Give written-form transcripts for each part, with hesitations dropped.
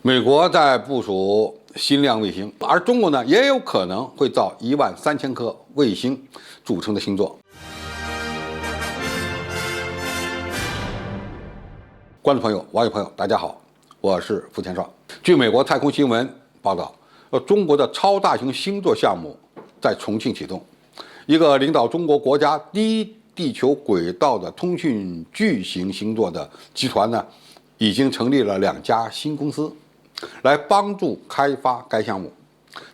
美国在部署新亮卫星，而中国呢也有可能会造13000颗卫星组成的星座。观众朋友、网友朋友，大家好，我是付天少。据美国太空新闻报道，中国的超大型星座项目在重庆启动。一个领导中国国家低地球轨道的通讯巨型星座的集团呢，已经成立了2家新公司，来帮助开发该项目，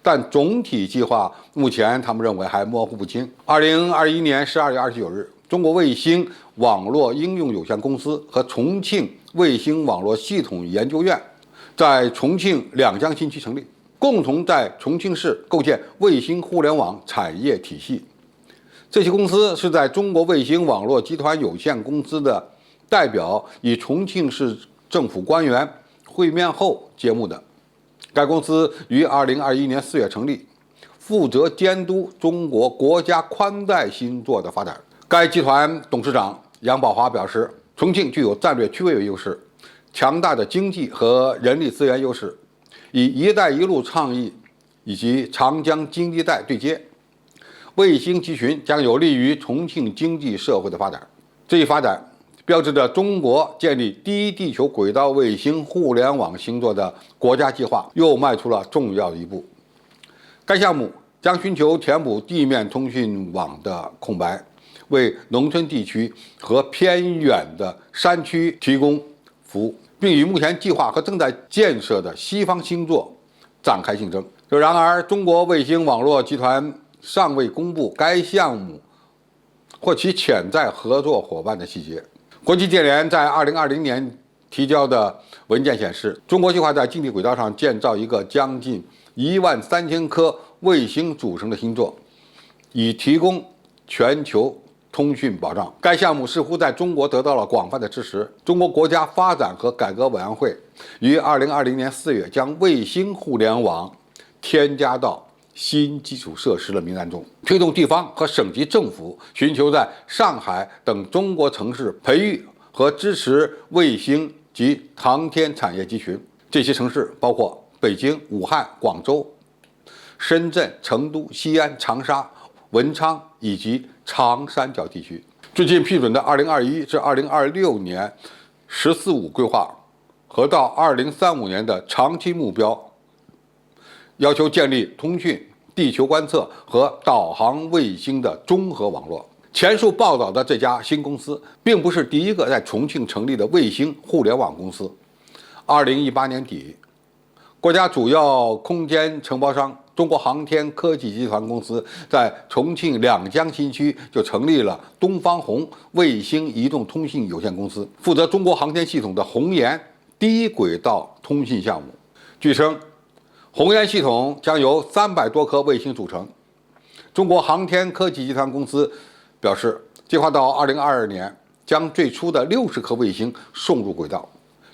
但总体计划目前他们认为还模糊不清。2021年12月29日，中国卫星网络应用有限公司和重庆卫星网络系统研究院在重庆两江新区成立，共同在重庆市构建卫星互联网产业体系。这些公司是在中国卫星网络集团有限公司的代表与重庆市政府官员会面后揭幕的。该公司于2021年4月成立，负责监督中国国家宽带星座的发展。该集团董事长杨宝华表示，重庆具有战略区位优势、强大的经济和人力资源优势，以“一带一路”倡议以及长江经济带对接，卫星集群将有利于重庆经济社会的发展。这一发展标志着中国建立低地球轨道卫星互联网星座的国家计划又迈出了重要的一步。该项目将寻求填补地面通讯网的空白，为农村地区和偏远的山区提供服务，并与目前计划和正在建设的西方星座展开竞争。然而，中国卫星网络集团尚未公布该项目或其潜在合作伙伴的细节。国际电联在2020年提交的文件显示，中国计划在近地轨道上建造一个将近13000颗卫星组成的星座，以提供全球通讯保障。该项目似乎在中国得到了广泛的支持。中国国家发展和改革委员会于2020年4月将卫星互联网添加到新基础设施的名单中，推动地方和省级政府寻求在上海等中国城市培育和支持卫星及航天产业集群。这些城市包括北京、武汉、广州、深圳、成都、西安、长沙、文昌以及长三角地区。最近批准的2021至2026年“十四五”规划和到2035年的长期目标，要求建立通讯、地球观测和导航卫星的综合网络。前述报道的这家新公司并不是第一个在重庆成立的卫星互联网公司。2018年底，国家主要空间承包商中国航天科技集团公司在重庆两江新区就成立了东方红卫星移动通信有限公司，负责中国航天系统的红岩低轨道通信项目。据称，红岩系统将由300多颗卫星组成。中国航天科技集团公司表示，计划到2022年将最初的60颗卫星送入轨道。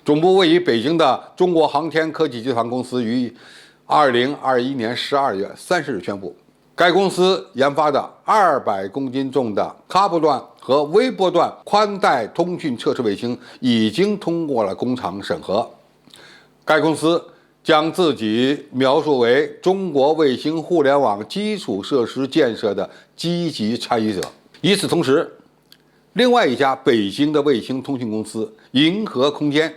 总部位于北京的中国航天科技集团公司于2021年12月30日宣布，该公司研发的200公斤重的卡波段和微波段宽带通讯测试卫星已经通过了工厂审核。该公司将自己描述为中国卫星互联网基础设施建设的积极参与者。与此同时，另外一家北京的卫星通讯公司银河空间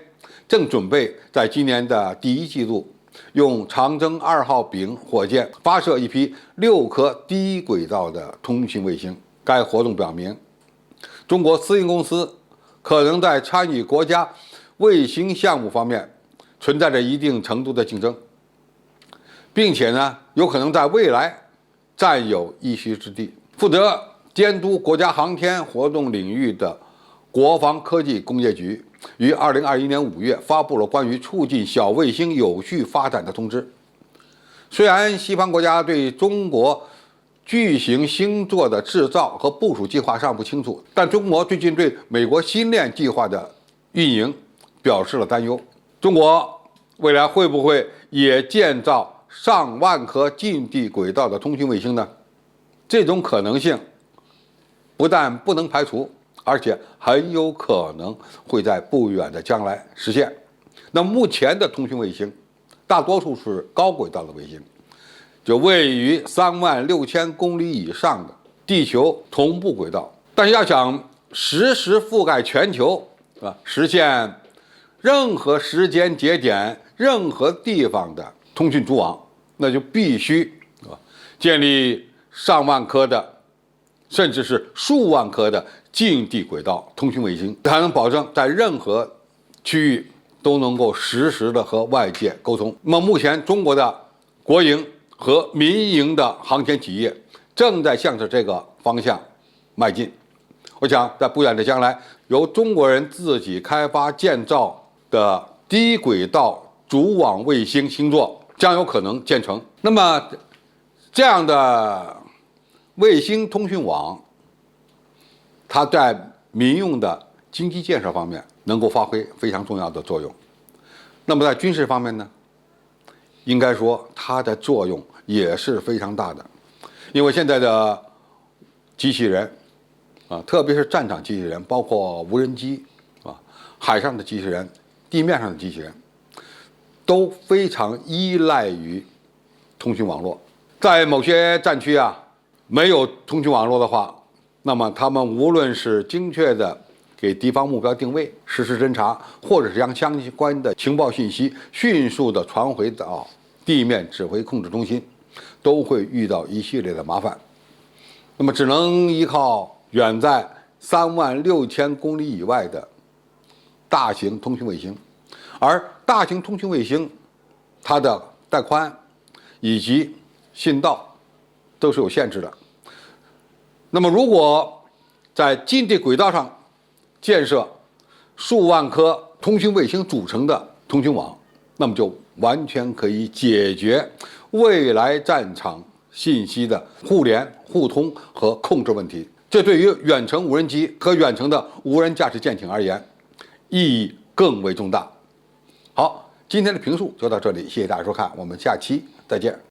正准备在今年的第1季度用长征2号丙火箭发射一批6颗低轨道的通信卫星。该活动表明，中国私营公司可能在参与国家卫星项目方面存在着一定程度的竞争，并且呢，有可能在未来占有一席之地。负责监督国家航天活动领域的国防科技工业局于2021年5月发布了关于促进小卫星有序发展的通知。虽然西方国家对中国巨型星座的制造和部署计划尚不清楚，但中国最近对美国星链计划的运营表示了担忧。中国未来会不会也建造上万颗近地轨道的通讯卫星呢？这种可能性不但不能排除，而且很有可能会在不远的将来实现。那目前的通讯卫星大多数是高轨道的卫星，就位于36000公里以上的地球同步轨道。但是要想实时覆盖全球啊，实现任何时间节点、任何地方的通讯组网，那就必须建立上万颗的，甚至是数万颗的近地轨道通讯卫星，才能保证在任何区域都能够实时的和外界沟通。那么目前中国的国营和民营的航天企业正在向着这个方向迈进。我想在不远的将来，由中国人自己开发建造的低轨道组网卫星星座将有可能建成。那么这样的卫星通讯网，它在民用的经济建设方面能够发挥非常重要的作用。那么在军事方面呢，应该说它的作用也是非常大的，因为现在的机器人啊，特别是战场机器人，包括无人机啊，海上的机器人、地面上的机器人，都非常依赖于通讯网络。在某些战区啊，没有通讯网络的话，那么他们无论是精确的给敌方目标定位、实时侦察，或者是将相关的情报信息迅速的传回到地面指挥控制中心，都会遇到一系列的麻烦。那么只能依靠远在36000公里以外的大型通讯卫星，而大型通讯卫星它的带宽以及信道都是有限制的。那么如果在近地轨道上建设数万颗通讯卫星组成的通讯网，那么就完全可以解决未来战场信息的互联、互通和控制问题。这对于远程无人机和远程的无人驾驶舰艇而言，意义更为重大。好，今天的评述就到这里，谢谢大家收看，我们下期再见。